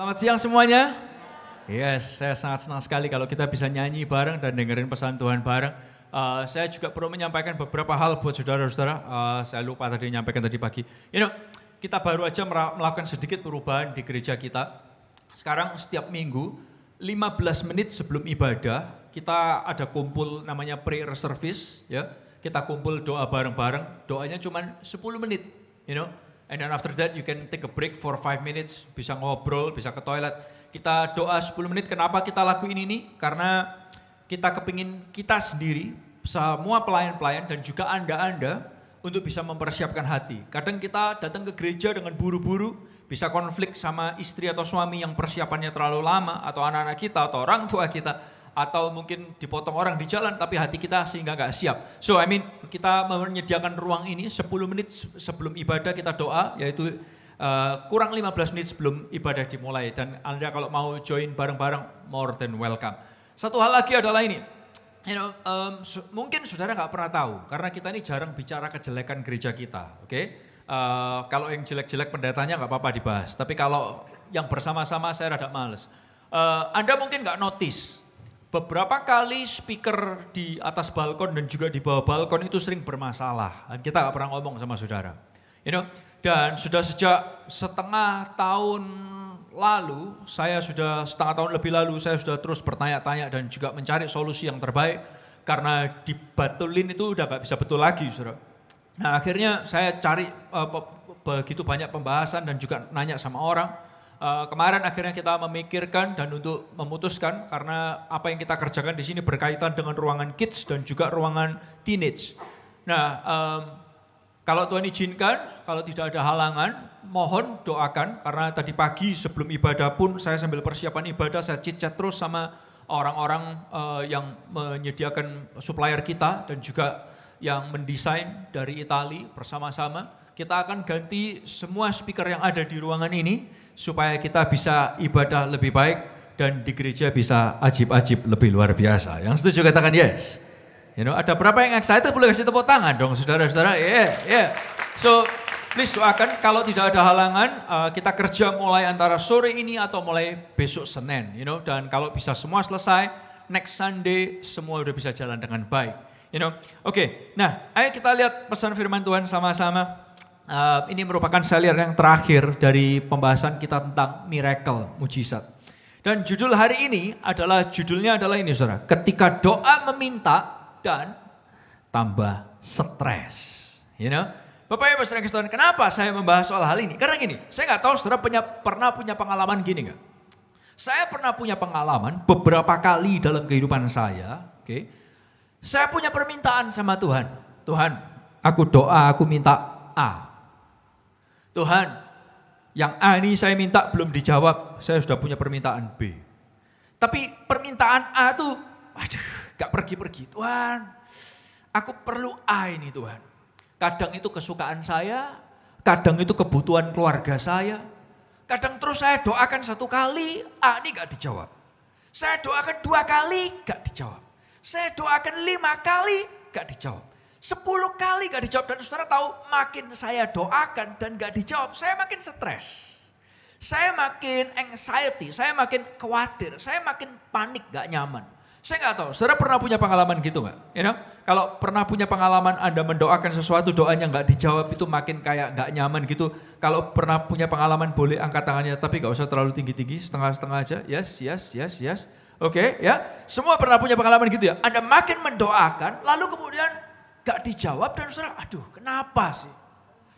Selamat siang semuanya. Yes, saya sangat senang sekali kalau kita bisa nyanyi bareng dan dengerin pesan Tuhan bareng. Saya juga perlu menyampaikan beberapa hal buat saudara-saudara. Saya lupa tadi menyampaikan tadi pagi. Kita baru aja melakukan sedikit perubahan di gereja kita. Sekarang setiap minggu, 15 menit sebelum ibadah, kita ada kumpul namanya prayer service. Ya, kita kumpul doa bareng-bareng. Doanya cuma 10 menit. And then after that you can take a break for 5 minutes, bisa ngobrol, bisa ke toilet. Kita doa 10 menit, kenapa kita lakuin ini? Karena kita kepingin kita sendiri, semua pelayan-pelayan dan juga Anda untuk bisa mempersiapkan hati. Kadang kita datang ke gereja dengan buru-buru, bisa konflik sama istri atau suami yang persiapannya terlalu lama, atau anak-anak kita, atau orang tua kita, atau mungkin dipotong orang di jalan, tapi hati kita sehingga gak siap. So kita menyediakan ruang ini 10 menit sebelum ibadah kita doa, yaitu kurang 15 menit sebelum ibadah dimulai. Dan Anda kalau mau join bareng-bareng, more than welcome. Satu hal lagi adalah ini, mungkin saudara gak pernah tahu, karena kita ini jarang bicara kejelekan gereja kita, oke? Kalau yang jelek-jelek pendetanya gak apa-apa dibahas, tapi kalau yang bersama-sama saya rada males. Anda mungkin gak notice, beberapa kali speaker di atas balkon dan juga di bawah balkon itu sering bermasalah. Dan kita gak pernah ngomong sama saudara. Dan sudah sejak setengah tahun lalu, setengah tahun lebih lalu, saya sudah terus bertanya-tanya dan juga mencari solusi yang terbaik. Karena dibatulin itu udah gak bisa betul lagi, saudara. Nah akhirnya saya cari begitu banyak pembahasan dan juga nanya sama orang. Kemarin akhirnya kita memikirkan dan untuk memutuskan karena apa yang kita kerjakan di sini berkaitan dengan ruangan kids dan juga ruangan teenage. Nah, kalau Tuhan izinkan, kalau tidak ada halangan, mohon doakan karena tadi pagi sebelum ibadah pun saya sambil persiapan ibadah saya chit-chat terus sama orang-orang yang menyediakan supplier kita dan juga yang mendesain dari Itali bersama-sama. Kita akan ganti semua speaker yang ada di ruangan ini supaya kita bisa ibadah lebih baik dan di gereja bisa ajib-ajib lebih luar biasa. Yang setuju katakan yes. Ada berapa yang excited boleh kasih tepuk tangan dong saudara-saudara. Yeah. So please doakan kalau tidak ada halangan kita kerja mulai antara sore ini atau mulai besok Senin. Dan kalau bisa semua selesai next Sunday semua udah bisa jalan dengan baik. Oke. Nah ayo kita lihat pesan firman Tuhan sama-sama. Ini merupakan saya lihat yang terakhir dari pembahasan kita tentang miracle, mujizat. Dan judul hari ini judulnya adalah ini saudara. Ketika doa meminta dan tambah stres. Bapak Ibu saudara Kristen, kenapa saya membahas soal hal ini? Karena gini, saya gak tahu saudara pernah punya pengalaman gini gak? Saya pernah punya pengalaman beberapa kali dalam kehidupan saya. Saya punya permintaan sama Tuhan. Tuhan, aku doa, aku minta A. Tuhan, yang A ini saya minta belum dijawab, saya sudah punya permintaan B. Tapi permintaan A itu, gak pergi-pergi. Tuhan, aku perlu A ini Tuhan. Kadang itu kesukaan saya, kadang itu kebutuhan keluarga saya. Kadang terus saya doakan 1 kali, A ini gak dijawab. Saya doakan 2 kali, gak dijawab. Saya doakan 5 kali, gak dijawab. 10 kali gak dijawab dan saudara tahu makin saya doakan dan gak dijawab, saya makin stres. Saya makin anxiety, saya makin khawatir, saya makin panik gak nyaman. Saya gak tahu, saudara pernah punya pengalaman gitu gak? Kalau pernah punya pengalaman Anda mendoakan sesuatu doanya gak dijawab itu makin kayak gak nyaman gitu. Kalau pernah punya pengalaman boleh angkat tangannya tapi gak usah terlalu tinggi-tinggi, setengah-setengah aja. Yes. Oke, ya. Semua pernah punya pengalaman gitu ya. Anda makin mendoakan lalu kemudian gak dijawab dan saudara, aduh kenapa sih?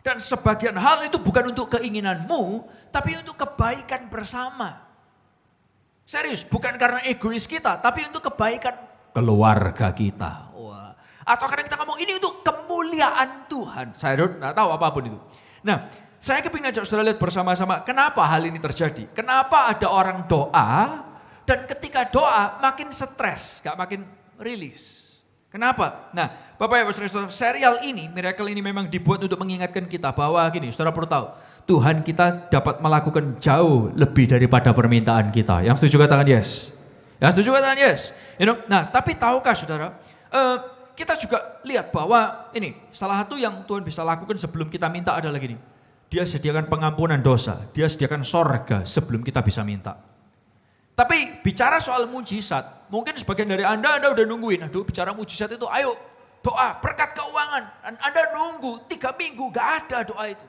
Dan sebagian hal itu bukan untuk keinginanmu, tapi untuk kebaikan bersama. Serius, bukan karena egois kita, tapi untuk kebaikan keluarga kita. Wah. Atau kadang kita ngomong ini untuk kemuliaan Tuhan. Saya tidak tahu apapun itu. Nah, saya kepingin ajak saudara lihat bersama-sama, kenapa hal ini terjadi? Kenapa ada orang doa, dan ketika doa makin stres, gak makin rilis. Kenapa? Nah, Bapak Ibu Saudara, serial ini, miracle ini memang dibuat untuk mengingatkan kita bahwa gini, saudara perlu tahu, Tuhan kita dapat melakukan jauh lebih daripada permintaan kita. Yang setuju katakan yes. Yang setuju katakan yes. Nah, tapi tahukah saudara, kita juga lihat bahwa ini salah satu yang Tuhan bisa lakukan sebelum kita minta adalah gini. Dia sediakan pengampunan dosa, dia sediakan sorga sebelum kita bisa minta. Tapi bicara soal mujizat, mungkin sebagian dari Anda udah nungguin, aduh bicara mujizat itu ayo doa berkat keuangan. Dan Anda nunggu 3 minggu, gak ada doa itu.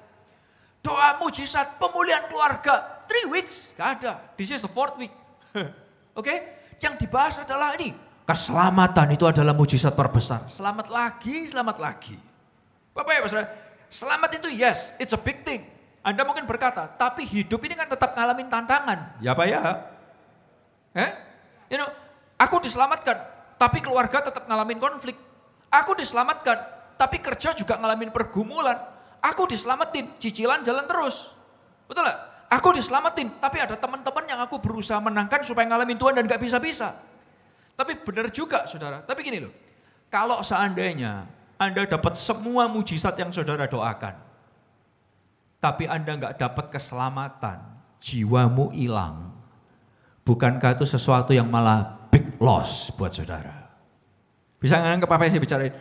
Doa mujizat pemulihan keluarga, 3 weeks, gak ada. This is the 4th week. Oke, yang dibahas adalah ini, keselamatan itu adalah mujizat terbesar. Selamat lagi. Bapak ya Saudara, selamat itu yes, it's a big thing. Anda mungkin berkata, tapi hidup ini kan tetap ngalamin tantangan. Ya Pak ya. Aku diselamatkan, tapi keluarga tetap ngalamin konflik. Aku diselamatkan, tapi kerja juga ngalamin pergumulan. Aku diselamatin, cicilan jalan terus. Betul gak? Aku diselamatin, tapi ada teman-teman yang aku berusaha menangkan supaya ngalamin Tuhan dan gak bisa-bisa. Tapi benar juga saudara, tapi gini loh. Kalau seandainya Anda dapat semua mujizat yang saudara doakan, tapi Anda gak dapat keselamatan, jiwamu hilang. Bukankah itu sesuatu yang malah big loss buat saudara? Bisa nganggap apa yang saya bicarain?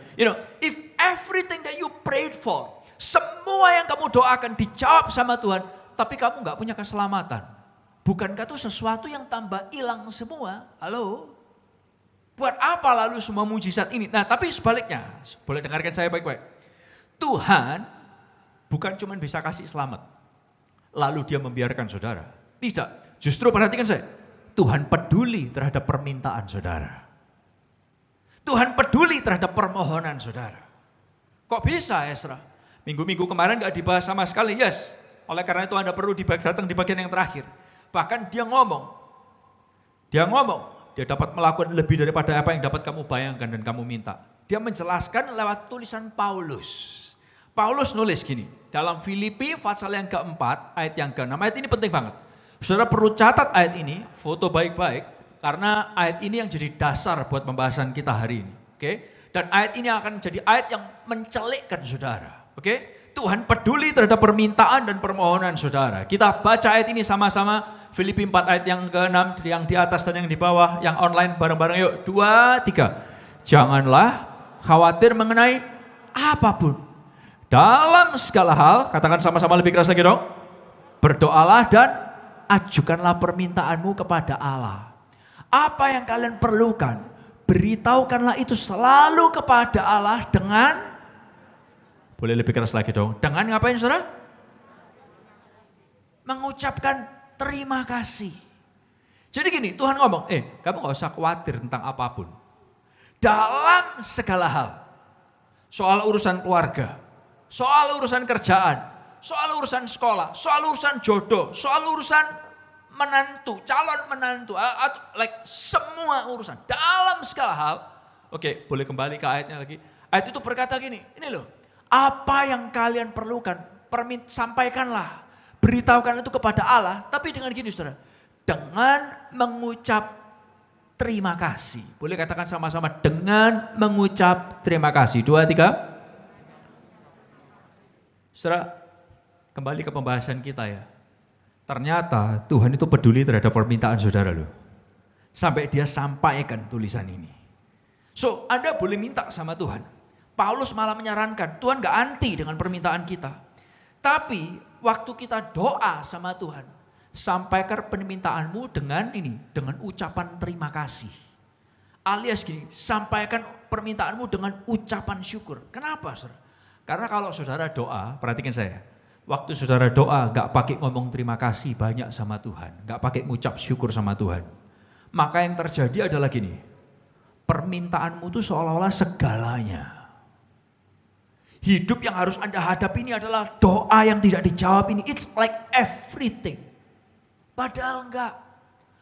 If everything that you prayed for, semua yang kamu doakan dijawab sama Tuhan, tapi kamu gak punya keselamatan. Bukankah itu sesuatu yang tambah hilang semua? Halo? Buat apa lalu semua mujizat ini? Nah tapi sebaliknya, boleh dengarkan saya baik-baik. Tuhan bukan cuma bisa kasih selamat, lalu dia membiarkan saudara. Tidak, justru perhatikan saya. Tuhan peduli terhadap permintaan saudara. Tuhan peduli terhadap permohonan saudara. Kok bisa Ezra? Minggu-minggu kemarin gak dibahas sama sekali, yes. Oleh karena itu Anda perlu datang di bagian yang terakhir. Bahkan dia ngomong, dia dapat melakukan lebih daripada apa yang dapat kamu bayangkan dan kamu minta. Dia menjelaskan lewat tulisan Paulus. Paulus nulis gini, dalam Filipi pasal yang keempat, ayat yang ke-6, ayat ini penting banget. Saudara perlu catat ayat ini, foto baik-baik, karena ayat ini yang jadi dasar buat pembahasan kita hari ini. Oke? Dan ayat ini akan jadi ayat yang mencelikkan saudara. Oke? Tuhan peduli terhadap permintaan dan permohonan saudara. Kita baca ayat ini sama-sama, Filipi 4 ayat yang ke-6, yang di atas dan yang di bawah, yang online bareng-bareng yuk. 2, 3. Janganlah khawatir mengenai apapun. Dalam segala hal, katakan sama-sama lebih keras lagi dong. Berdoalah dan ajukanlah permintaanmu kepada Allah. Apa yang kalian perlukan, beritahukanlah itu selalu kepada Allah dengan, boleh lebih keras lagi dong, dengan ngapain saudara? Mengucapkan terima kasih. Jadi gini, Tuhan ngomong, kamu gak usah khawatir tentang apapun. Dalam segala hal, soal urusan keluarga, soal urusan kerjaan, soal urusan sekolah, soal urusan jodoh, soal urusan menantu, calon menantu, atau semua urusan. Dalam segala hal, oke, boleh kembali ke ayatnya lagi. Ayat itu berkata gini, ini loh, apa yang kalian perlukan, sampaikanlah, beritahukan itu kepada Allah. Tapi dengan gini saudara, dengan mengucap terima kasih. Boleh katakan sama-sama, dengan mengucap terima kasih. 2, 3. Saudara, kembali ke pembahasan kita ya. Ternyata Tuhan itu peduli terhadap permintaan saudara loh. Sampai dia sampaikan tulisan ini. So, Anda boleh minta sama Tuhan. Paulus malah menyarankan, Tuhan gak anti dengan permintaan kita. Tapi, waktu kita doa sama Tuhan, sampaikan permintaanmu dengan ini, dengan ucapan terima kasih. Alias gini, sampaikan permintaanmu dengan ucapan syukur. Kenapa saudara? Karena kalau saudara doa, perhatikan saya. Waktu saudara doa gak pakai ngomong terima kasih banyak sama Tuhan. Gak pakai ngucap syukur sama Tuhan. Maka yang terjadi adalah gini. Permintaanmu itu seolah-olah segalanya. Hidup yang harus Anda hadapi ini adalah doa yang tidak dijawab ini. It's like everything. Padahal enggak.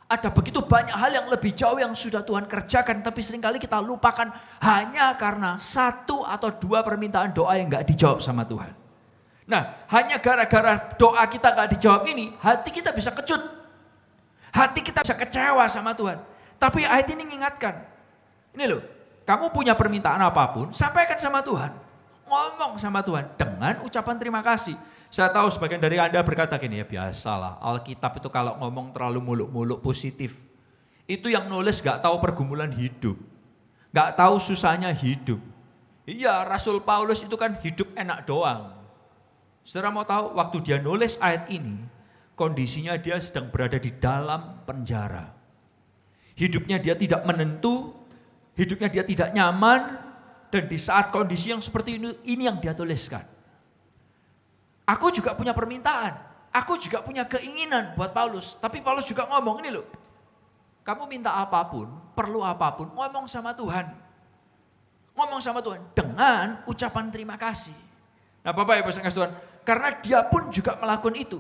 Ada begitu banyak hal yang lebih jauh yang sudah Tuhan kerjakan. Tapi seringkali kita lupakan hanya karena 1 atau 2 permintaan doa yang gak dijawab sama Tuhan. Nah, hanya gara-gara doa kita gak dijawab ini, hati kita bisa kecut. Hati kita bisa kecewa sama Tuhan. Tapi ayat ini mengingatkan. Ini loh, kamu punya permintaan apapun, sampaikan sama Tuhan. Ngomong sama Tuhan dengan ucapan terima kasih. Saya tahu sebagian dari Anda berkata gini, ya biasalah, Alkitab itu kalau ngomong terlalu muluk-muluk positif. Itu yang nulis gak tahu pergumulan hidup. Gak tahu susahnya hidup. Iya, Rasul Paulus itu kan hidup enak doang. Saudara mau tahu, waktu dia nulis ayat ini, kondisinya dia sedang berada di dalam penjara. Hidupnya dia tidak menentu, hidupnya dia tidak nyaman, dan di saat kondisi yang seperti ini yang dia tuliskan. Aku juga punya permintaan, aku juga punya keinginan buat Paulus. Tapi Paulus juga ngomong, ini loh, kamu minta apapun, perlu apapun, ngomong sama Tuhan. Ngomong sama Tuhan dengan ucapan terima kasih. Nah Bapak Ibu saudara Tuhan, karena dia pun juga melakukan itu.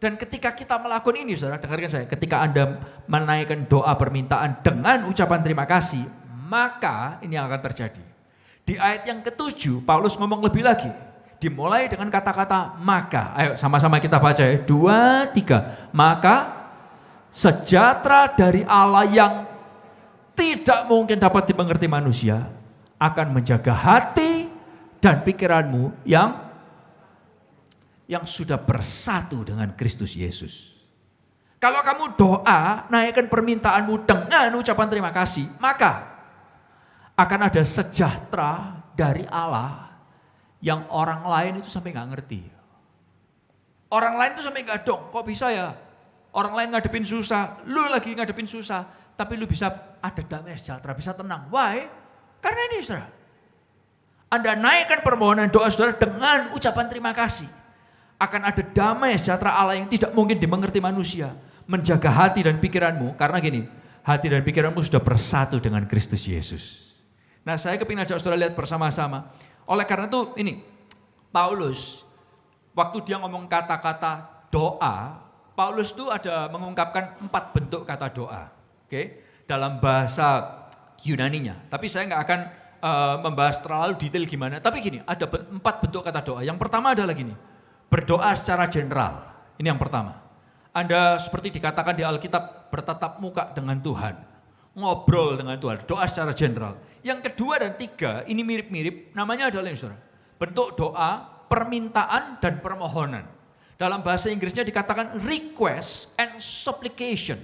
Dan ketika kita melakukan ini, saudara, dengarkan saya, ketika Anda menaikkan doa permintaan dengan ucapan terima kasih, maka ini yang akan terjadi. Di ayat yang ke-7, Paulus ngomong lebih lagi. Dimulai dengan kata-kata maka. Ayo sama-sama kita baca ya. 2, 3. Maka sejahtera dari Allah yang tidak mungkin dapat dimengerti manusia akan menjaga hati dan pikiranmu yang sudah bersatu dengan Kristus Yesus. Kalau kamu doa, naikkan permintaanmu dengan ucapan terima kasih, maka akan ada sejahtera dari Allah yang orang lain itu sampai gak ngerti. Orang lain itu sampai gak dong, kok bisa ya? Orang lain ngadepin susah, lu lagi ngadepin susah, tapi lu bisa ada damai sejahtera, bisa tenang. Why? Karena ini saudara, Anda naikkan permohonan doa saudara dengan ucapan terima kasih. Akan ada damai sejahtera Allah yang tidak mungkin dimengerti manusia. Menjaga hati dan pikiranmu, karena gini, hati dan pikiranmu sudah bersatu dengan Kristus Yesus. Nah saya kepingin ajak saudara lihat bersama-sama. Oleh karena itu ini, Paulus, waktu dia ngomong kata-kata doa, Paulus itu ada mengungkapkan 4 bentuk kata doa. Oke, dalam bahasa Yunaninya. Tapi saya nggak akan membahas terlalu detail gimana. Tapi gini, ada 4 bentuk kata doa. Yang pertama adalah gini, berdoa secara general. Ini yang pertama. Anda seperti dikatakan di Alkitab bertatap muka dengan Tuhan. Ngobrol dengan Tuhan. Doa secara general. Yang kedua dan 3 ini mirip-mirip. Namanya adalah ini saudara. Bentuk doa, permintaan dan permohonan. Dalam bahasa Inggrisnya dikatakan request and supplication.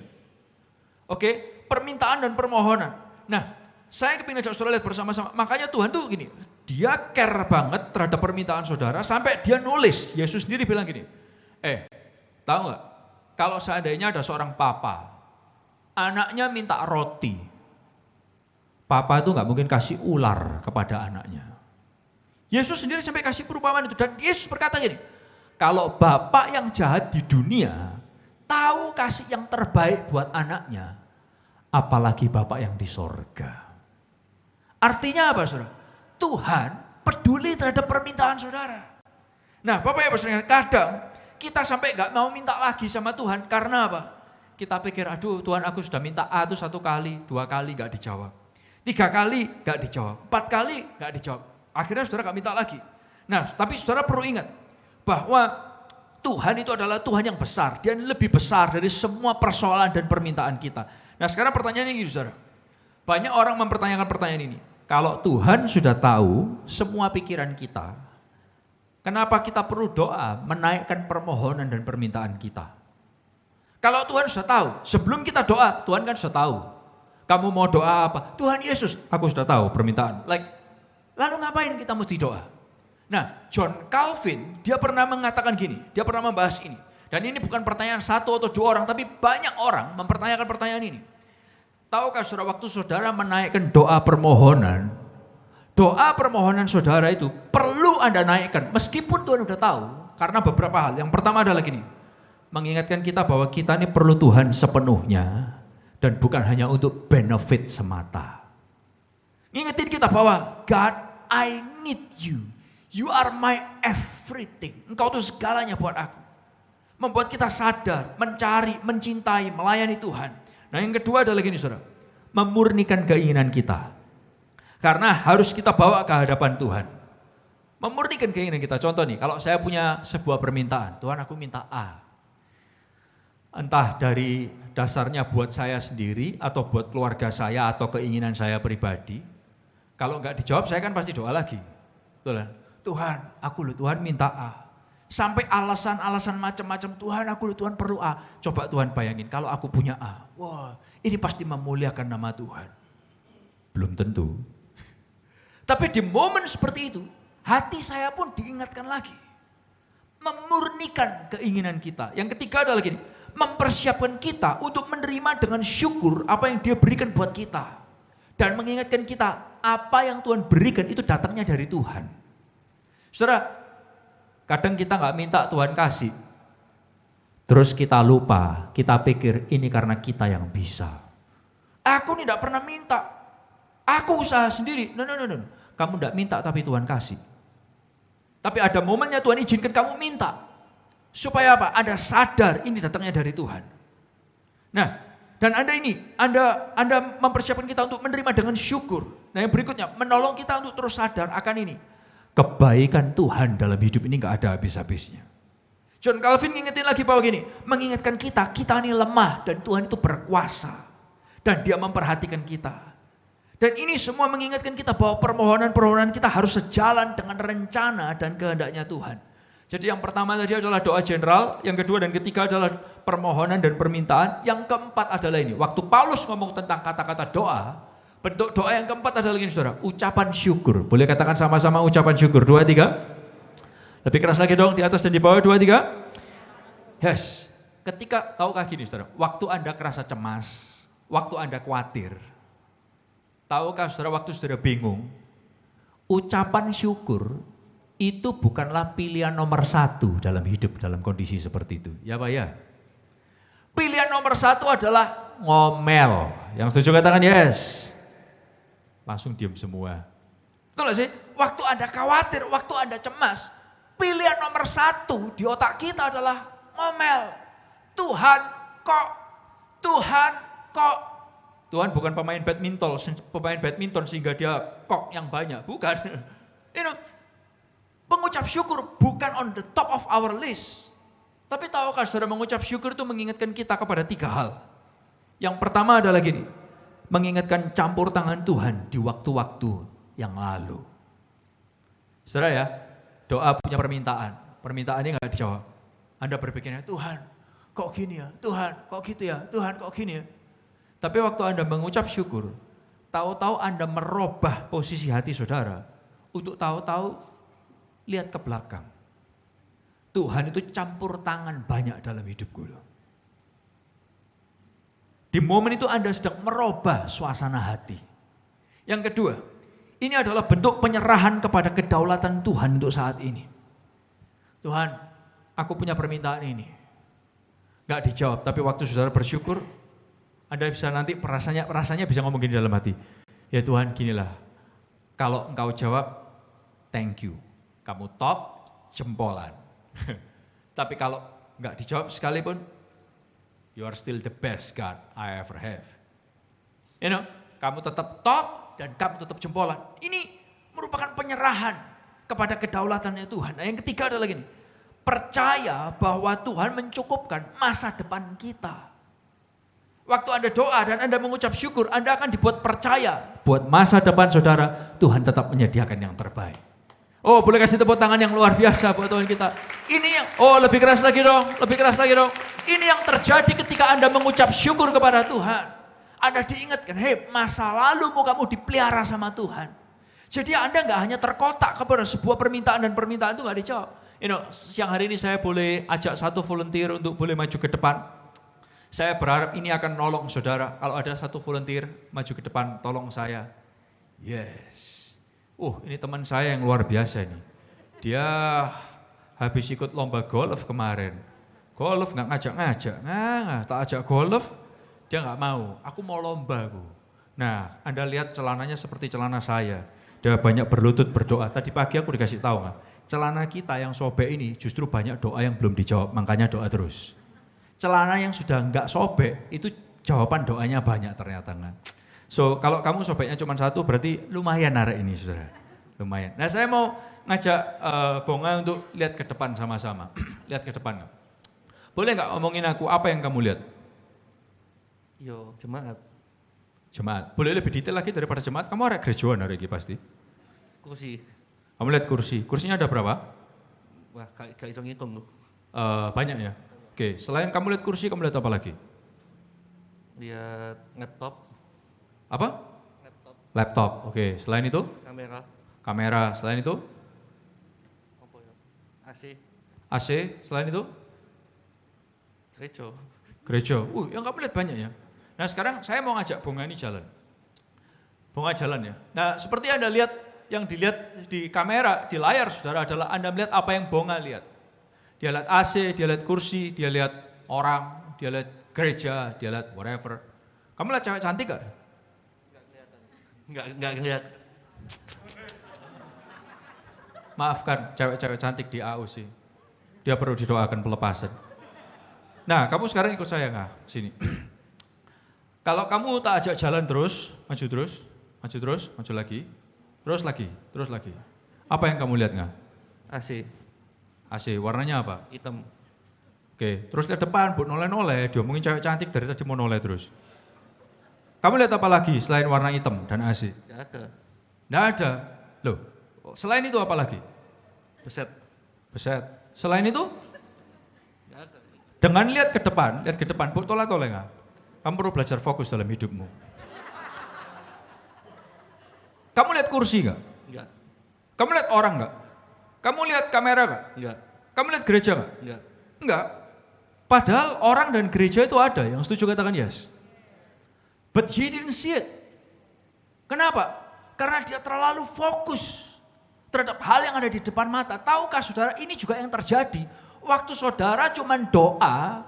Oke, permintaan dan permohonan. Nah, saya kepingin ajak saudara lihat bersama-sama. Makanya Tuhan tuh gini. Dia care banget terhadap permintaan saudara sampai dia nulis. Yesus sendiri bilang gini, tahu nggak? Kalau seandainya ada seorang papa, anaknya minta roti, papa itu nggak mungkin kasih ular kepada anaknya. Yesus sendiri sampai kasih perumpamaan itu. Dan Yesus berkata gini, kalau bapak yang jahat di dunia tahu kasih yang terbaik buat anaknya, apalagi bapak yang di sorga. Artinya apa saudara? Tuhan peduli terhadap permintaan saudara. Nah Bapak Ibu saudara, kadang kita sampai gak mau minta lagi sama Tuhan. Karena apa? Kita pikir, aduh Tuhan aku sudah minta A itu 1 kali, 2 kali gak dijawab. 3 kali gak dijawab, 4 kali gak dijawab. Akhirnya saudara gak minta lagi. Nah tapi saudara perlu ingat, bahwa Tuhan itu adalah Tuhan yang besar. Dia lebih besar dari semua persoalan dan permintaan kita. Nah sekarang pertanyaannya gini saudara. Banyak orang mempertanyakan pertanyaan ini. Kalau Tuhan sudah tahu semua pikiran kita, kenapa kita perlu doa menaikkan permohonan dan permintaan kita? Kalau Tuhan sudah tahu, sebelum kita doa, Tuhan kan sudah tahu. Kamu mau doa apa? Tuhan Yesus, aku sudah tahu permintaan. Lalu ngapain kita mesti doa? Nah, John Calvin, dia pernah mengatakan gini, dia pernah membahas ini. Dan ini bukan pertanyaan 1 atau 2 orang, tapi banyak orang mempertanyakan pertanyaan ini. Tahukah saudara, waktu saudara menaikkan doa permohonan saudara itu perlu Anda naikkan. Meskipun Tuhan sudah tahu, karena beberapa hal. Yang pertama adalah gini, mengingatkan kita bahwa kita ini perlu Tuhan sepenuhnya. Dan bukan hanya untuk benefit semata. Ingetin kita bahwa God, I need you. You are my everything. Engkau itu segalanya buat aku. Membuat kita sadar, mencari, mencintai, melayani Tuhan. Nah yang kedua adalah gini saudara, memurnikan keinginan kita. Karena harus kita bawa ke hadapan Tuhan. Memurnikan keinginan kita. Contoh nih, kalau saya punya sebuah permintaan, Tuhan aku minta A. Entah dari dasarnya buat saya sendiri, atau buat keluarga saya, atau keinginan saya pribadi. Kalau enggak dijawab, saya kan pasti doa lagi. Betul kan? Tuhan, aku Tuhan minta A. Sampai alasan-alasan macam-macam, Tuhan aku Tuhan perlu A. Coba Tuhan bayangin kalau aku punya A. Wah, ini pasti memuliakan nama Tuhan. Belum tentu. Tapi di momen seperti itu, hati saya pun diingatkan lagi. memurnikan keinginan kita. Yang ketiga adalah gini, mempersiapkan kita untuk menerima dengan syukur apa yang dia berikan buat kita. Dan mengingatkan kita, apa yang Tuhan berikan itu datangnya dari Tuhan. Saudara, kadang kita nggak minta Tuhan kasih. Terus kita lupa, kita pikir ini karena kita yang bisa. Aku tidak pernah minta, aku usaha sendiri. No. Kamu tidak minta tapi Tuhan kasih. Tapi ada momennya Tuhan izinkan kamu minta. Supaya apa? Anda sadar ini datangnya dari Tuhan. Nah, dan Anda mempersiapkan kita untuk menerima dengan syukur. Nah yang berikutnya, menolong kita untuk terus sadar akan ini. Kebaikan Tuhan dalam hidup ini gak ada habis-habisnya. John Calvin ngingetin lagi bahwa gini, mengingatkan kita ini lemah dan Tuhan itu berkuasa. Dan dia memperhatikan kita. Dan ini semua mengingatkan kita bahwa permohonan-permohonan kita harus sejalan dengan rencana dan kehendaknya Tuhan. Jadi yang pertama tadi adalah doa general, yang kedua dan ketiga adalah permohonan dan permintaan, yang keempat adalah ini. Waktu Paulus ngomong tentang kata-kata doa, bentuk doa yang keempat adalah ini saudara, ucapan syukur. Boleh katakan sama-sama ucapan syukur, 2, 3. Lebih keras lagi dong, di atas dan di bawah, 2, 3. Yes, ketika, tahukah gini saudara, waktu Anda kerasa cemas, waktu Anda khawatir, tahukah saudara waktu saudara bingung, ucapan syukur itu bukanlah pilihan nomor 1 dalam hidup dalam kondisi seperti itu. Ya Pak ya? Pilihan nomor 1 adalah ngomel. Yang setuju katakan yes. Langsung diam semua. Betul gak sih? Waktu Anda khawatir, waktu Anda cemas, pilihan nomor 1 di otak kita adalah ngomel. Tuhan kok. Tuhan bukan pemain badminton sehingga dia kok yang banyak, bukan. Mengucap syukur bukan on the top of our list. Tapi tahukah saudara, mengucap syukur itu mengingatkan kita kepada 3 hal. Yang pertama adalah gini, mengingatkan campur tangan Tuhan di waktu-waktu yang lalu. Saudara ya, doa punya permintaan. Permintaannya gak dijawab. Anda berpikirnya, Tuhan kok gini ya, Tuhan kok gitu ya, Tuhan kok gini ya. Tapi waktu Anda mengucap syukur, tahu-tahu Anda merubah posisi hati saudara untuk tahu-tahu lihat ke belakang. Tuhan itu campur tangan banyak dalam hidupku loh. Di momen itu Anda sedang merubah suasana hati. Yang kedua, ini adalah bentuk penyerahan kepada kedaulatan Tuhan untuk saat ini. Tuhan, aku punya permintaan ini. Gak dijawab, tapi waktu saudara bersyukur, Anda bisa nanti rasanya bisa ngomong gini dalam hati. Ya Tuhan, ginilah. Kalau engkau jawab, thank you. Kamu top, jempolan. Tapi kalau nggak dijawab sekalipun, you are still the best God I ever have. Kamu tetap top dan kamu tetap jempolan. Ini merupakan penyerahan kepada kedaulatannya Tuhan. Nah, yang ketiga adalah gini, percaya bahwa Tuhan mencukupkan masa depan kita. Waktu Anda doa dan Anda mengucap syukur, Anda akan dibuat percaya buat masa depan saudara, Tuhan tetap menyediakan yang terbaik. Oh, boleh kasih tepuk tangan yang luar biasa buat Tuhan kita. Ini yang, lebih keras lagi dong. Ini yang terjadi ketika Anda mengucap syukur kepada Tuhan. Anda diingatkan, masa lalumu kamu dipelihara sama Tuhan. Jadi Anda nggak hanya terkotak kepada sebuah permintaan dan permintaan itu nggak dijawab. Siang hari ini saya boleh ajak satu volunteer untuk boleh maju ke depan. Saya berharap ini akan nolong saudara. Kalau ada satu volunteer maju ke depan, tolong saya. Yes. Ini teman saya yang luar biasa nih. Dia habis ikut lomba golf kemarin. Golf nggak ngajak-ngajak, tak ajak golf, dia nggak mau. Aku mau lomba aku. Nah, Anda lihat celananya seperti celana saya. Dia banyak berlutut berdoa. Tadi pagi aku dikasih tahu nggak? Celana kita yang sobek ini justru banyak doa yang belum dijawab, makanya doa terus. Celana yang sudah nggak sobek itu jawaban doanya banyak ternyata nggak. So, kalau kamu sobeknya cuma 1 berarti lumayan narik ini saudara. Lumayan. Nah saya mau ngajak Bonga untuk lihat ke depan sama-sama. Lihat ke depan. Boleh nggak omongin aku apa yang kamu lihat? Jemaat. Jemaat. Boleh lebih detail lagi daripada jemaat? Kamu ada gerejuan hari ini pasti? Kursi. Kamu lihat kursi. Kursinya ada berapa? Wah, gak iso ngitung loh. Banyak ya? Oke, selain kamu lihat kursi, kamu lihat apa lagi? Lihat laptop. Apa? Laptop. Oke, selain itu? Kamera. Kamera. Selain itu? Apa ya? AC. AC, selain itu? Gereja. Gereja. Yang kamu lihat banyak ya. Nah sekarang saya mau ngajak Bonga ini jalan. Bonga jalan ya. Nah seperti Anda lihat, yang dilihat di kamera, di layar saudara adalah Anda melihat apa yang Bonga lihat. Dia lihat AC, dia lihat kursi, dia lihat orang, dia lihat gereja, dia lihat whatever. Kamu lihat cewek cantik gak? Enggak ngeliat. Maafkan cewek-cewek cantik di AUC. Dia perlu didoakan pelepasan. Nah, kamu sekarang ikut saya nggak sini. Kalau kamu tak ajak jalan terus, maju lagi, terus lagi. Apa yang kamu lihat nggak? AC. AC, warnanya apa? Hitam. Oke, terus ke depan, buat noleh-noleh, diomongin cewek cantik dari tadi mau noleh terus. Kamu lihat apa lagi selain warna hitam dan AC? Enggak ada. Nggak ada. Loh, selain itu apa lagi? Beset. Selain itu? Enggak ada. Dengan lihat ke depan, buat toleh-toleh nggak? Kamu perlu belajar fokus dalam hidupmu. Kamu lihat kursi nggak? Enggak. Kamu lihat orang nggak? Kamu lihat kamera nggak? Enggak. Kamu lihat gereja nggak? Enggak. Enggak. Padahal orang dan gereja itu ada. Yang setuju katakan yes. But he didn't see it. Kenapa? Karena dia terlalu fokus terhadap hal yang ada di depan mata. Tahukah saudara, ini juga yang terjadi. Waktu saudara cuma doa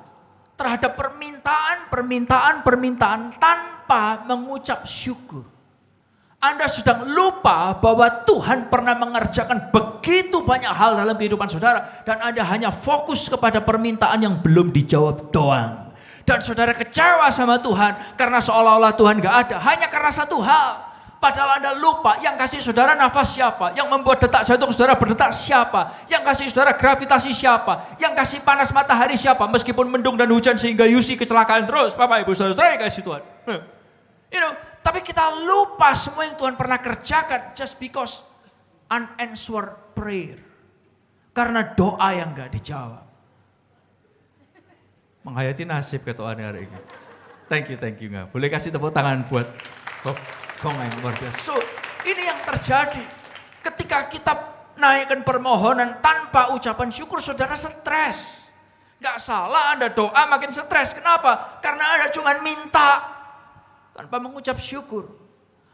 terhadap permintaan tanpa mengucap syukur. Anda sedang lupa bahwa Tuhan pernah mengerjakan begitu banyak hal dalam kehidupan saudara. Dan Anda hanya fokus kepada permintaan yang belum dijawab doang. Dan saudara kecewa sama Tuhan karena seolah-olah Tuhan gak ada. Hanya karena satu hal. Padahal Anda lupa yang kasih saudara nafas siapa. Yang membuat detak jantung saudara berdetak siapa. Yang kasih saudara gravitasi siapa. Yang kasih panas matahari siapa. Meskipun mendung dan hujan sehingga Yusi kecelakaan terus. Bapak ibu saudara yang kasih Tuhan. Tapi kita lupa semua yang Tuhan pernah kerjakan. Just because unanswered prayer. Karena doa yang gak dijawab. Menghayati nasib ketuaan hari ini. Thank you nggak. Boleh kasih tepuk tangan buat Gong yang luar biasa. So ini yang terjadi ketika kita naikkan permohonan tanpa ucapan syukur, saudara stres. Gak salah Anda doa makin stres. Kenapa? Karena Anda cuma minta tanpa mengucap syukur.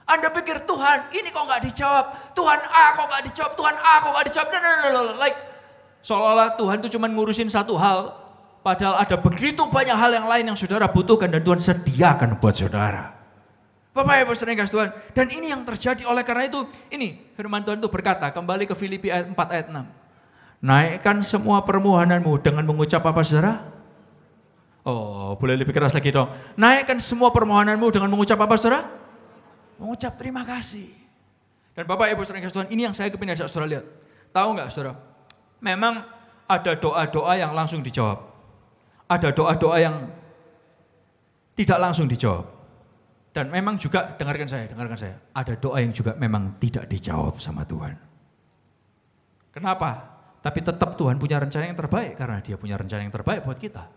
Anda pikir Tuhan ini kok gak dijawab. Tuhan A kok gak dijawab. Tuhan A kok gak dijawab. Like seolah-olah Tuhan itu cuma ngurusin satu hal. Padahal ada begitu banyak hal yang lain yang saudara butuhkan dan Tuhan sediakan buat saudara. Bapak Ibu saudara yang kasih Tuhan. Dan ini yang terjadi oleh karena itu. Ini firman Tuhan itu berkata, kembali ke Filipi ayat 4 ayat 6. Naikkan semua permohonanmu dengan mengucap apa saudara? Oh boleh lebih keras lagi dong. Naikkan semua permohonanmu dengan mengucap apa saudara? Mengucap terima kasih. Dan Bapak Ibu saudara yang kasih Tuhan, ini yang saya kepingin ajak saudara lihat. Tahu nggak saudara? Memang ada doa-doa yang langsung dijawab. Ada doa-doa yang tidak langsung dijawab. Dan memang juga, dengarkan saya. Ada doa yang juga memang tidak dijawab sama Tuhan. Kenapa? Tapi tetap Tuhan punya rencana yang terbaik. Karena dia punya rencana yang terbaik buat kita.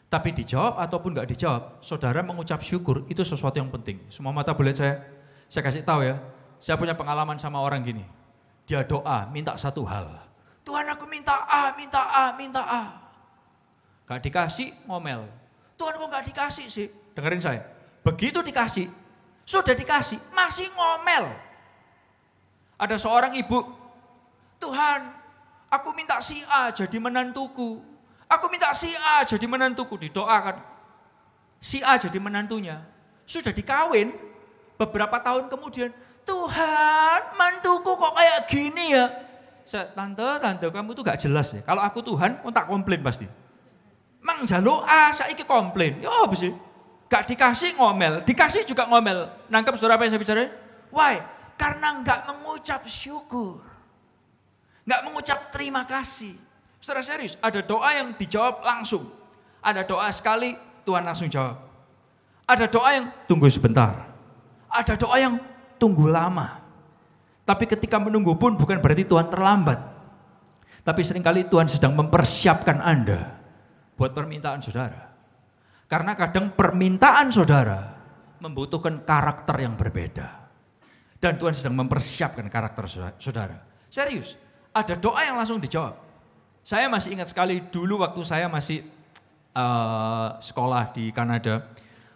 Tapi dijawab ataupun gak dijawab, saudara mengucap syukur itu sesuatu yang penting. Semua mata boleh saya kasih tahu ya. Saya punya pengalaman sama orang gini. Dia doa, minta satu hal. Tuhan aku minta A, minta A, minta A. Gak dikasih, ngomel. Tuhan kok gak dikasih sih? Dengerin saya. Begitu dikasih, sudah dikasih, masih ngomel. Ada seorang ibu, Tuhan, aku minta si A jadi menantuku. Aku minta si A jadi menantuku, didoakan. Si A jadi menantunya. Sudah dikawin, beberapa tahun kemudian, Tuhan, mantuku kok kayak gini ya? Tante, kamu tuh gak jelas ya. Kalau aku Tuhan, aku tak komplain pasti. Mang jaluk A, saiki komplain. Ya apa sih? Gak dikasih ngomel, dikasih juga ngomel. Nangkep saudara apa yang saya bicara? Why? Karena gak mengucap syukur. Gak mengucap terima kasih. Saudara serius, ada doa yang dijawab langsung. Ada doa sekali, Tuhan langsung jawab. Ada doa yang tunggu sebentar. Ada doa yang tunggu lama. Tapi ketika menunggu pun bukan berarti Tuhan terlambat. Tapi seringkali Tuhan sedang mempersiapkan Anda buat permintaan saudara. Karena kadang permintaan saudara membutuhkan karakter yang berbeda. Dan Tuhan sedang mempersiapkan karakter saudara. Serius, ada doa yang langsung dijawab. Saya masih ingat sekali dulu waktu saya masih sekolah di Kanada,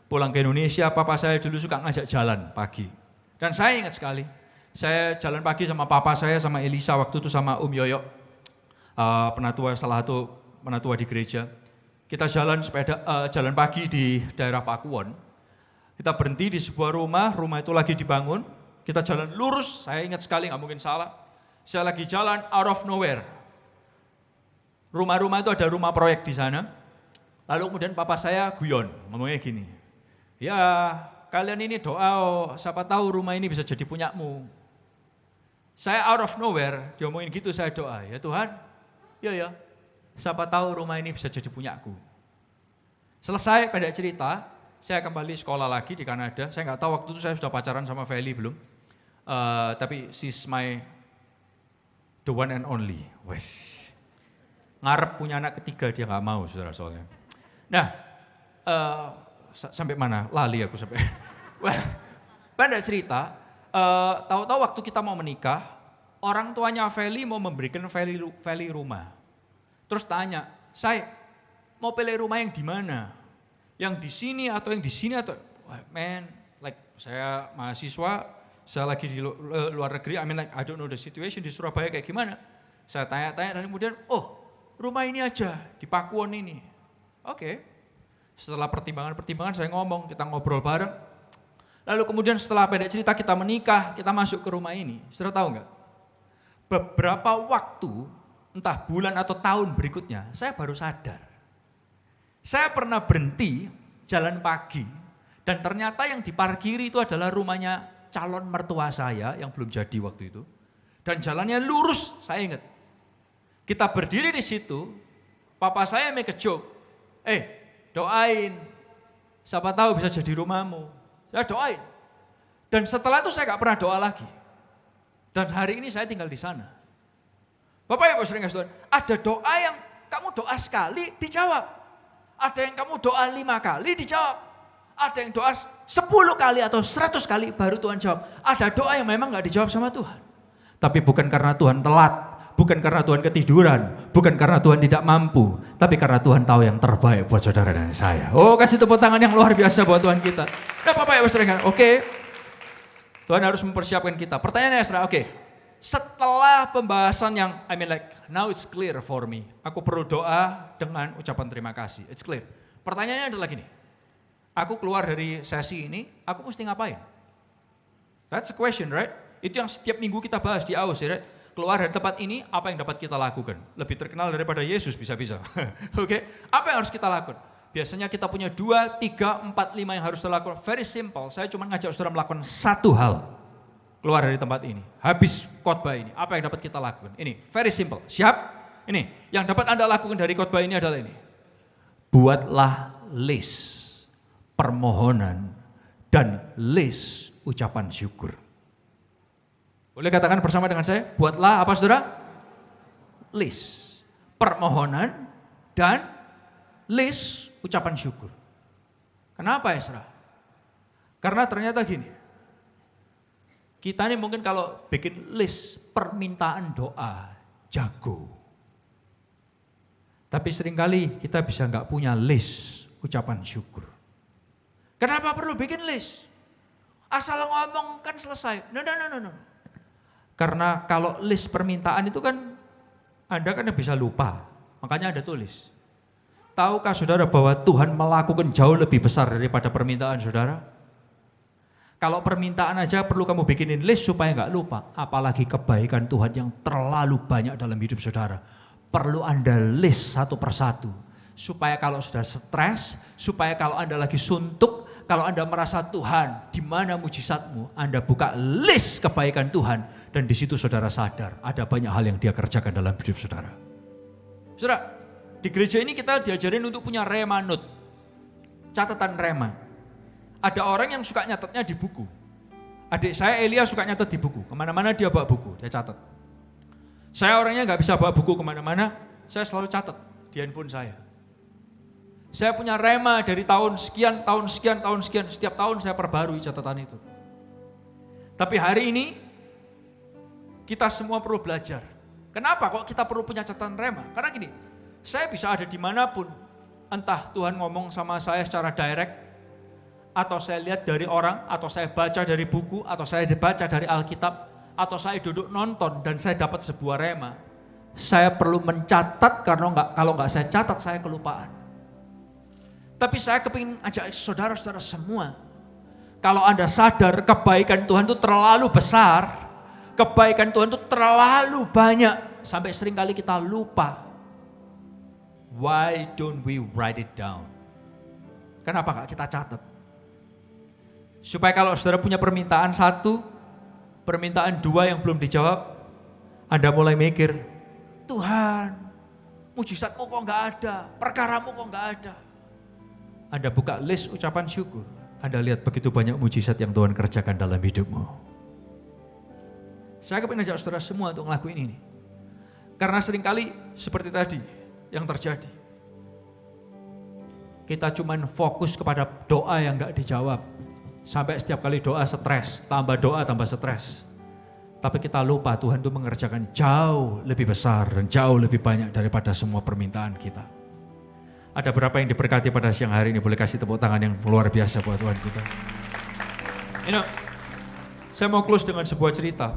pulang ke Indonesia, papa saya dulu suka ngajak jalan pagi. Dan saya ingat sekali, saya jalan pagi sama papa saya, sama Elisa, waktu itu sama Yoyo, penatua, salah satu penatua di gereja. Kita jalan pagi di daerah Pakuwon. Kita berhenti di sebuah rumah itu lagi dibangun. Kita jalan lurus, saya ingat sekali, nggak mungkin salah. Saya lagi jalan out of nowhere. Rumah-rumah itu ada rumah proyek di sana. Lalu kemudian papa saya guyon, ngomongnya gini. Ya, kalian ini doa, siapa tahu rumah ini bisa jadi punyamu. Saya out of nowhere, dia ngomongin gitu, saya doa. Ya Tuhan, ya, siapa tahu rumah ini bisa jadi punyaku. Selesai pendek cerita, saya kembali sekolah lagi di Kanada. Saya nggak tahu waktu itu saya sudah pacaran sama Feli belum. Tapi she's the one and only. Wes. Ngarep punya anak ketiga, dia nggak mau, saudara soalnya. Nah, sampai mana? Lali aku sampai. Pendek cerita, tahu-tahu waktu kita mau menikah, orang tuanya Feli mau memberikan Feli rumah. Terus tanya, saya mau pilih rumah yang di mana? Yang di sini atau yang di sini atau, saya mahasiswa, saya lagi di luar negeri, I don't know the situation di Surabaya kayak gimana. Saya tanya-tanya dan kemudian, rumah ini aja, di Pakuwon ini. Oke. Setelah pertimbangan saya ngomong, kita ngobrol bareng. Lalu kemudian setelah pendek cerita kita menikah, kita masuk ke rumah ini. Saudara tahu nggak? Beberapa waktu, entah bulan atau tahun berikutnya, saya baru sadar. Saya pernah berhenti jalan pagi, dan ternyata yang diparkiri itu adalah rumahnya calon mertua saya yang belum jadi waktu itu. Dan jalannya lurus, saya ingat. Kita berdiri di situ, papa saya make a joke. Doain, siapa tahu bisa jadi rumahmu. Saya doain. Dan setelah itu saya gak pernah doa lagi. Dan hari ini saya tinggal di sana. Bapak Ibu sering kasih, ada doa yang kamu doa sekali dijawab. Ada yang kamu doa 5 kali dijawab. Ada yang doa 10 kali atau 100 kali baru Tuhan jawab. Ada doa yang memang gak dijawab sama Tuhan. Tapi bukan karena Tuhan telat. Bukan karena Tuhan ketiduran, bukan karena Tuhan tidak mampu, tapi karena Tuhan tahu yang terbaik buat saudara dan saya. Kasih tepuk tangan yang luar biasa buat Tuhan kita. Nah Bapak Ibu saudara, Tuhan harus mempersiapkan kita. Pertanyaannya saudara, setelah pembahasan yang, now it's clear for me. Aku perlu doa dengan ucapan terima kasih, it's clear. Pertanyaannya adalah gini, aku keluar dari sesi ini, aku mesti ngapain? That's the question, right? Itu yang setiap minggu kita bahas di AUS, right? Keluar dari tempat ini, apa yang dapat kita lakukan? Lebih terkenal daripada Yesus bisa-bisa. Apa yang harus kita lakukan? Biasanya kita punya 2, 3, 4, 5 yang harus kita lakukan. Very simple, saya cuma ngajak saudara melakukan satu hal. Keluar dari tempat ini, habis khotbah ini, apa yang dapat kita lakukan? Ini, very simple, siap? Ini, yang dapat Anda lakukan dari khotbah ini adalah ini. Buatlah list permohonan dan list ucapan syukur. Boleh katakan bersama dengan saya, buatlah apa saudara? List permohonan dan list ucapan syukur. Kenapa ya saudara? Karena ternyata gini, kita ini mungkin kalau bikin list permintaan doa, jago. Tapi seringkali kita bisa nggak punya list ucapan syukur. Kenapa perlu bikin list? Asal ngomong kan selesai. No. Karena kalau list permintaan itu kan Anda kan bisa lupa, makanya Anda tulis. Tahukah saudara bahwa Tuhan melakukan jauh lebih besar daripada permintaan saudara? Kalau permintaan aja perlu kamu bikinin list supaya nggak lupa, apalagi kebaikan Tuhan yang terlalu banyak dalam hidup saudara. Perlu Anda list satu persatu, supaya kalau sudah stres, supaya kalau Anda lagi suntuk, kalau Anda merasa Tuhan, di mana mujizatmu, Anda buka list kebaikan Tuhan, dan di situ saudara sadar ada banyak hal yang Dia kerjakan dalam hidup saudara. Saudara, di gereja ini kita diajarin untuk punya rema note, catatan rema. Ada orang yang suka nyatetnya di buku. Adik saya Elia suka nyatet di buku, kemana-mana dia bawa buku, dia catat. Saya orangnya nggak bisa bawa buku kemana-mana, saya selalu catat di handphone saya. Saya punya rema dari tahun sekian, setiap tahun saya perbarui catatan itu. Tapi hari ini, kita semua perlu belajar. Kenapa kok kita perlu punya catatan rema? Karena gini, saya bisa ada dimanapun. Entah Tuhan ngomong sama saya secara direct, atau saya lihat dari orang, atau saya baca dari buku, atau saya baca dari Alkitab, atau saya duduk nonton dan saya dapat sebuah rema. Saya perlu mencatat, karena kalau nggak saya catat saya kelupaan. Tapi saya kepingin ajak saudara-saudara semua, kalau Anda sadar kebaikan Tuhan itu terlalu besar, kebaikan Tuhan itu terlalu banyak, sampai seringkali kita lupa. Why don't we write it down? Kenapa nggak kita catat? Supaya kalau saudara punya permintaan 1, permintaan 2 yang belum dijawab, Anda mulai mikir, Tuhan, mujizatmu kok nggak ada, perkaramu kok nggak ada. Anda buka list ucapan syukur, Anda lihat begitu banyak mujizat yang Tuhan kerjakan dalam hidupmu. Saya kepingin ajak saudara semua untuk ngelakuin ini. Karena seringkali seperti tadi yang terjadi. Kita cuman fokus kepada doa yang gak dijawab. Sampai setiap kali doa stres, tambah doa tambah stres. Tapi kita lupa Tuhan itu mengerjakan jauh lebih besar dan jauh lebih banyak daripada semua permintaan kita. Ada berapa yang diberkati pada siang hari ini? Boleh kasih tepuk tangan yang luar biasa buat Tuhan kita. Saya mau close dengan sebuah cerita.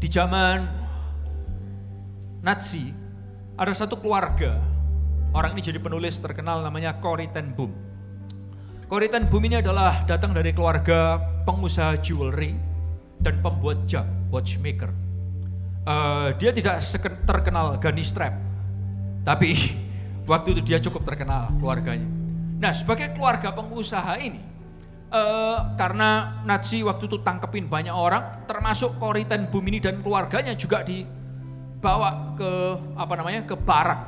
Di zaman Nazi, ada satu keluarga, orang ini jadi penulis terkenal namanya Corrie ten Boom. Corrie ten Boom ini adalah datang dari keluarga pengusaha jewelry dan pembuat jam, watchmaker. Dia tidak terkenal Gunny Strap, tapi waktu itu dia cukup terkenal keluarganya. Nah, sebagai keluarga pengusaha ini, karena Nazi waktu itu tangkepin banyak orang, termasuk Corrie ten Boom ini dan keluarganya juga dibawa ke barak.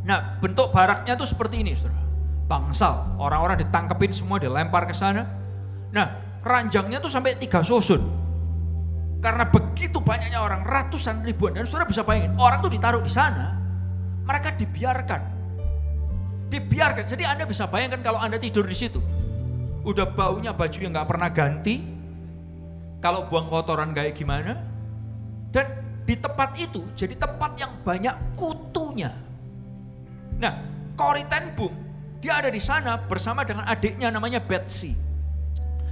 Nah, bentuk baraknya tuh seperti ini, saudara. Bangsal, orang-orang ditangkepin semua, dilempar ke sana. Nah, ranjangnya tuh sampai 3 susun. Karena begitu banyaknya orang, ratusan ribuan. Dan saudara bisa bayangin, orang tuh ditaruh di sana, mereka dibiarkan. Jadi Anda bisa bayangkan kalau Anda tidur di situ, udah baunya baju yang gak pernah ganti, kalau buang kotoran kayak gimana. Dan di tempat itu jadi tempat yang banyak kutunya. Nah, Corrie ten Boom, dia ada di sana bersama dengan adiknya namanya Betsy.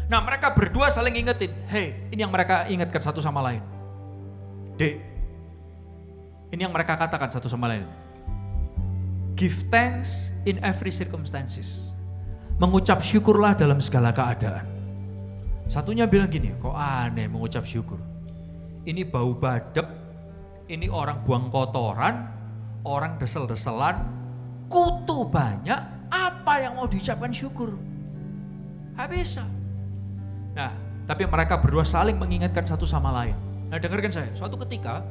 Nah, mereka berdua saling ingetin, hey, ini yang mereka ingatkan satu sama lain. Dek, ini yang mereka katakan satu sama lain. Give thanks in every circumstances. Mengucap syukurlah dalam segala keadaan. Satunya bilang gini, kok aneh mengucap syukur. Ini bau badek, ini orang buang kotoran, orang desel-deselan, kutu banyak, apa yang mau diucapkan syukur? Habis. Nah, tapi mereka berdua saling mengingatkan satu sama lain. Nah, dengarkan saya, suatu ketika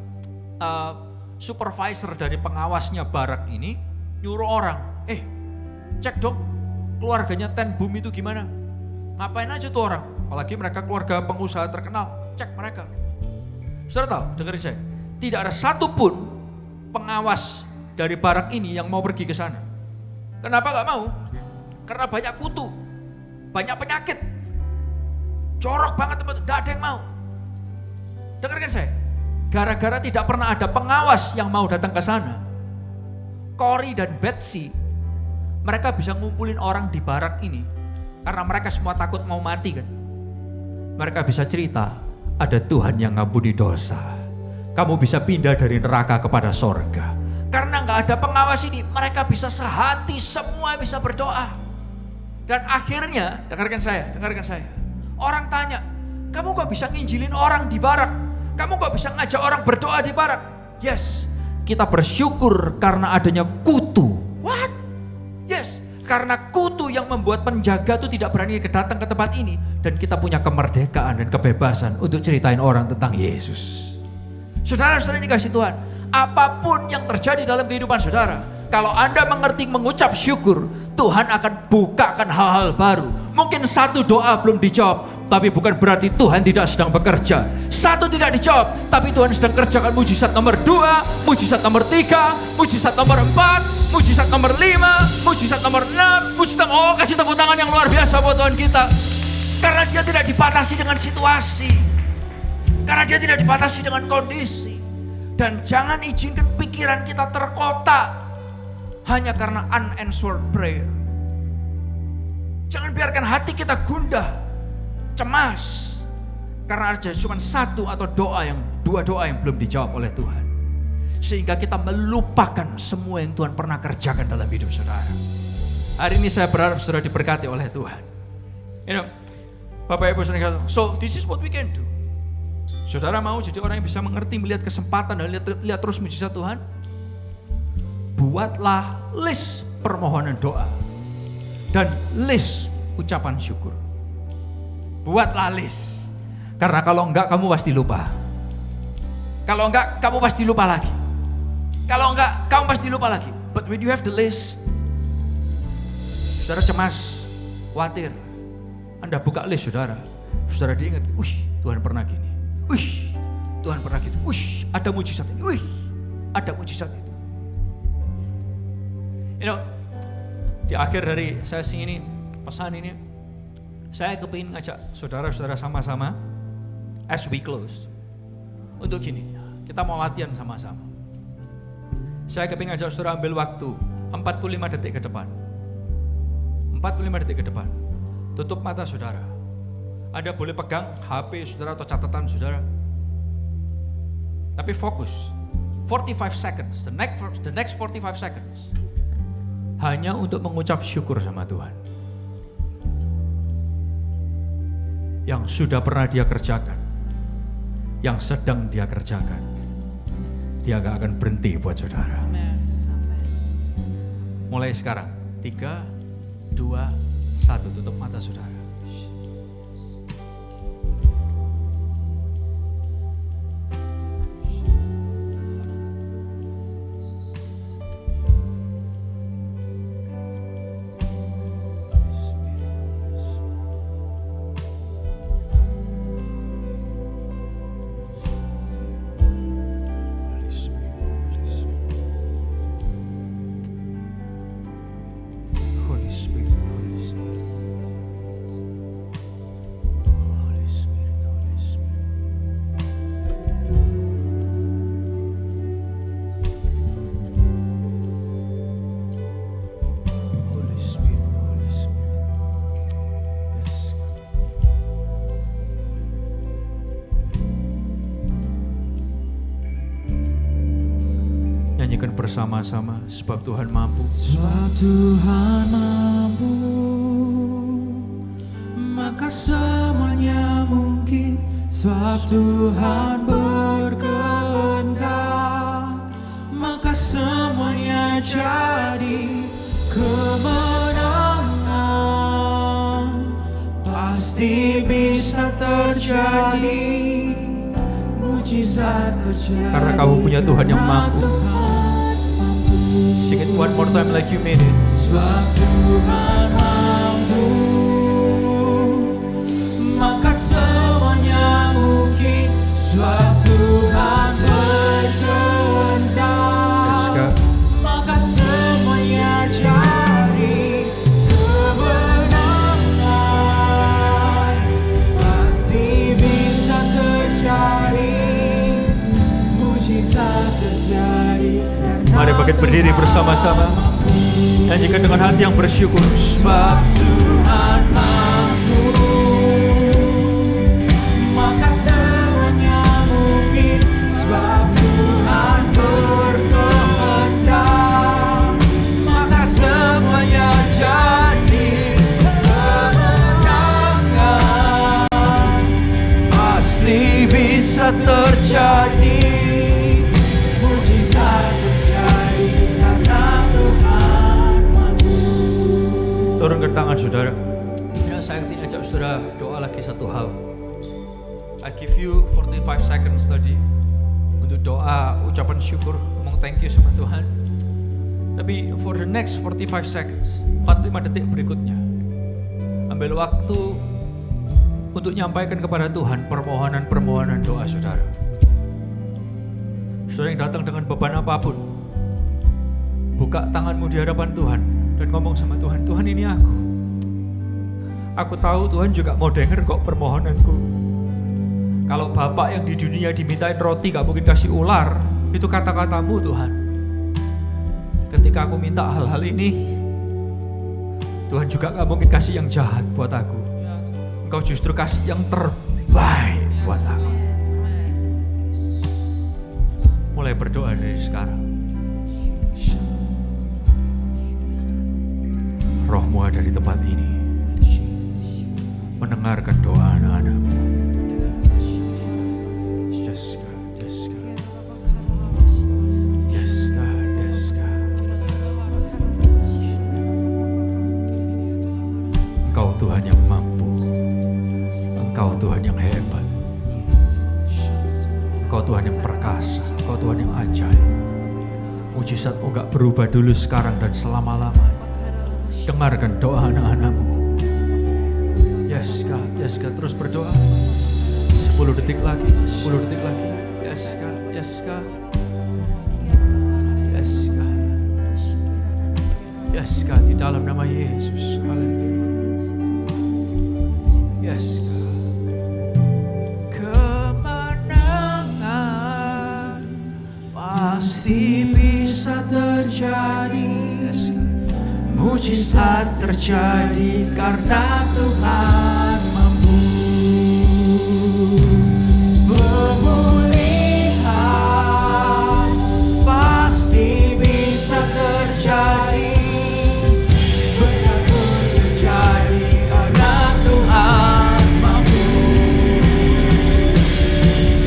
supervisor dari pengawasnya barak ini nyuruh orang, cek dong keluarganya ten Boom itu gimana? Ngapain aja tuh orang? Apalagi mereka keluarga pengusaha terkenal, cek mereka. Saudara tahu, dengerin saya, tidak ada satupun pengawas dari barak ini yang mau pergi ke sana. Kenapa gak mau? Karena banyak kutu, banyak penyakit, jorok banget tempat itu, gak ada yang mau. Dengarkan saya, gara-gara tidak pernah ada pengawas yang mau datang ke sana, Corrie dan Betsy, mereka bisa ngumpulin orang di barak ini, karena mereka semua takut mau mati kan. Mereka bisa cerita, ada Tuhan yang ngampuni dosa. Kamu bisa pindah dari neraka kepada sorga. Karena gak ada pengawas ini, mereka bisa sehati, semua bisa berdoa. Dan akhirnya, dengarkan saya. Orang tanya, kamu kok bisa nginjilin orang di barak? Kamu kok bisa ngajak orang berdoa di barak? Yes, kita bersyukur karena adanya kutu. What? Yes, karena kutu yang membuat penjaga itu tidak berani datang ke tempat ini. Dan kita punya kemerdekaan dan kebebasan untuk ceritain orang tentang Yesus. Saudara-saudara ini kasih Tuhan, apapun yang terjadi dalam kehidupan saudara, kalau Anda mengerti mengucap syukur, Tuhan akan bukakan hal-hal baru. Mungkin satu doa belum dijawab, tapi bukan berarti Tuhan tidak sedang bekerja. Satu tidak dijawab, tapi Tuhan sedang kerjakan mujizat nomor 2, mujizat nomor 3, mujizat nomor 4, mujizat nomor 5, mujizat nomor 6, mujizat. Oh, kasih tepuk tangan yang luar biasa buat Tuhan kita. Karena dia tidak dibatasi dengan situasi. Karena dia tidak dibatasi dengan kondisi. Dan jangan izinkan pikiran kita terkotak hanya karena unanswered prayer. Jangan biarkan hati kita gundah, cemas, karena ada cuma satu atau dua doa yang belum dijawab oleh Tuhan. Sehingga kita melupakan semua yang Tuhan pernah kerjakan dalam hidup saudara. Hari ini saya berharap saudara diberkati oleh Tuhan. Bapak Ibu saudara, so this is what we can do. Saudara mau jadi orang yang bisa mengerti, melihat kesempatan dan lihat terus mujizat Tuhan? Buatlah list permohonan doa dan list ucapan syukur. Buatlah list. Karena kalau enggak kamu pasti lupa. Kalau enggak kamu pasti lupa lagi. Kalau enggak kamu pasti lupa lagi. But when you have the list, saudara cemas, khawatir. Anda buka list saudara diingat, Tuhan pernah gini. Tuhan pernah gitu. Ada mujizat ini. Ada mujizat itu. Di akhir dari sesi ini, pesan ini, saya kepingin ngajak saudara-saudara sama-sama as we close. Untuk gini, kita mau latihan sama-sama. Saya kepingin ngajak saudara ambil waktu 45 detik ke depan. 45 detik ke depan. Tutup mata saudara. Anda boleh pegang HP saudara atau catatan saudara. Tapi fokus. 45 seconds. The next 45 seconds. Hanya untuk mengucap syukur sama Tuhan. Yang sudah pernah dia kerjakan. Yang sedang dia kerjakan. Dia gak akan berhenti buat saudara. Mulai sekarang. 3, 2, 1. Tutup mata saudara. Nyanyikan bersama-sama, sebab Tuhan mampu. Sebab Tuhan mampu, maka semuanya mungkin. Sebab Tuhan berkehendak, maka semuanya jadi. Kemenangan pasti bisa terjadi, mujizat terjadi. Karena kamu punya Tuhan yang mampu. Sing it one more time like you mean it. Sebab Tuhan mampu, maka semuanya mungkin. Sebab Tuhan berkehendak, maka semuanya jadi. Kemenangan pasti bisa terjadi, mujizat terjadi. Mari bangkit berdiri bersama-sama. Nyanyikan dengan hati yang bersyukur. Sebab Tuhan mampu, maka semuanya mungkin. Sebab Tuhan berkehendak, maka semuanya jadi. Kemenangan pasti bisa terjadi, mujizat terjadi karena Tuhan mampu. Turunkan tangan saudara. Ya, saya ingin ajak saudara doa lagi satu hal. I give you 45 seconds tadi untuk doa, ucapan syukur, ngomong thank you sama Tuhan. Tapi for the next 45 seconds, 45 detik berikutnya, ambil waktu untuk nyampaikan kepada Tuhan permohonan-permohonan doa saudara. Saudara yang datang dengan beban apapun, buka tanganmu di hadapan Tuhan dan ngomong sama Tuhan, Tuhan ini aku. Aku tahu Tuhan juga mau denger kok permohonanku. Kalau bapak yang di dunia dimintain roti gak mungkin kasih ular, Itu kata-katamu Tuhan. Ketika aku minta hal-hal ini, Tuhan juga gak mungkin kasih yang jahat buat aku. Engkau justru kasih yang terbaik buat aku. Mulai berdoa dari sekarang. Rohmu ada di tempat ini, mendengarkan doa anak-anakmu. Yes God, yes God. Yes God, yes God. Engkau Tuhan yang mampu. Engkau Tuhan yang hebat. Engkau Tuhan yang perkasa. Engkau Tuhan yang ajaib. Mujizatmu gak berubah dulu, sekarang, dan selama-lamanya. Dengarkan doa anak-anakmu. Yes God, yes God. Terus berdoa. 10 detik lagi, 10 detik lagi. Yes God, yes God. Yes God. Yes God, di dalam nama Yesus. Haleluya. Yes God. Kemenangan pasti bisa terjadi. Yes God. Mujizat terjadi karena Tuhan mampu. Pemulihan pasti bisa terjadi. Benar-benar terjadi karena Tuhan mampu.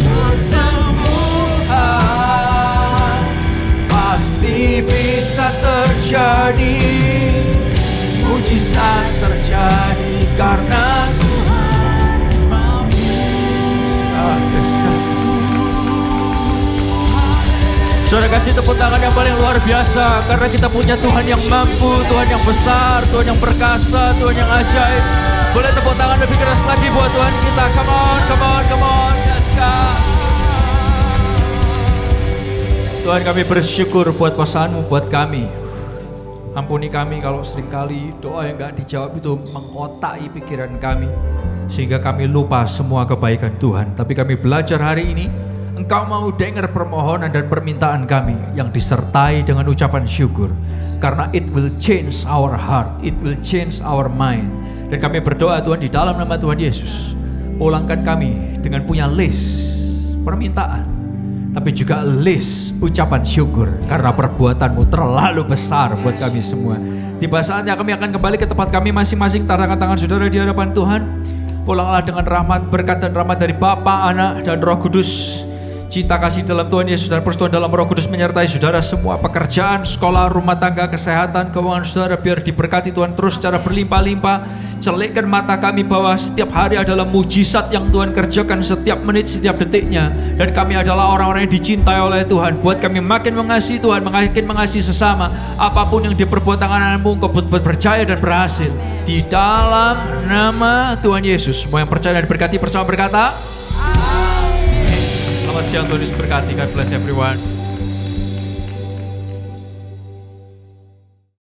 Kesembuhan pasti bisa terjadi. Mujizat terjadi karena Tuhan mampu. Saudara kasih tepuk tangan yang paling luar biasa, karena kita punya Tuhan yang mampu, Tuhan yang besar, Tuhan yang perkasa, Tuhan yang ajaib. Boleh tepuk tangan lebih keras lagi buat Tuhan kita. Come on, come on, come on. Yes God. Tuhan, kami bersyukur buat pesan-Mu buat kami. Ampuni kami kalau seringkali doa yang gak dijawab itu mengotai pikiran kami, sehingga kami lupa semua kebaikan Tuhan. Tapi kami belajar hari ini, Engkau mau dengar permohonan dan permintaan kami yang disertai dengan ucapan syukur. Karena it will change our heart, it will change our mind. Dan kami berdoa Tuhan di dalam nama Tuhan Yesus, pulangkan kami dengan punya list permintaan, tapi juga list ucapan syukur, karena perbuatan-Mu terlalu besar buat kami semua. Tiba saatnya kami akan kembali ke tempat kami masing-masing. Tandangkan tangan saudara di hadapan Tuhan. Pulanglah dengan rahmat, berkat dan rahmat dari Bapa, Anak dan Roh Kudus. Cinta kasih dalam Tuhan Yesus dan persekutuan dalam Roh Kudus menyertai saudara semua. Pekerjaan, sekolah, rumah tangga, kesehatan, keuangan saudara biar diberkati Tuhan terus secara berlimpah-limpah. Celikkan mata kami bahwa setiap hari adalah mujizat yang Tuhan kerjakan setiap menit, setiap detiknya. Dan kami adalah orang-orang yang dicintai oleh Tuhan. Buat kami makin mengasihi Tuhan, makin mengasihi sesama. Apapun yang diperbuat tangan-Mu, Engkau percaya dan berhasil. Di dalam nama Tuhan Yesus, semua yang percaya dan diberkati bersama berkata, Selamat siang, Tuhan Yesus berkati. God bless everyone.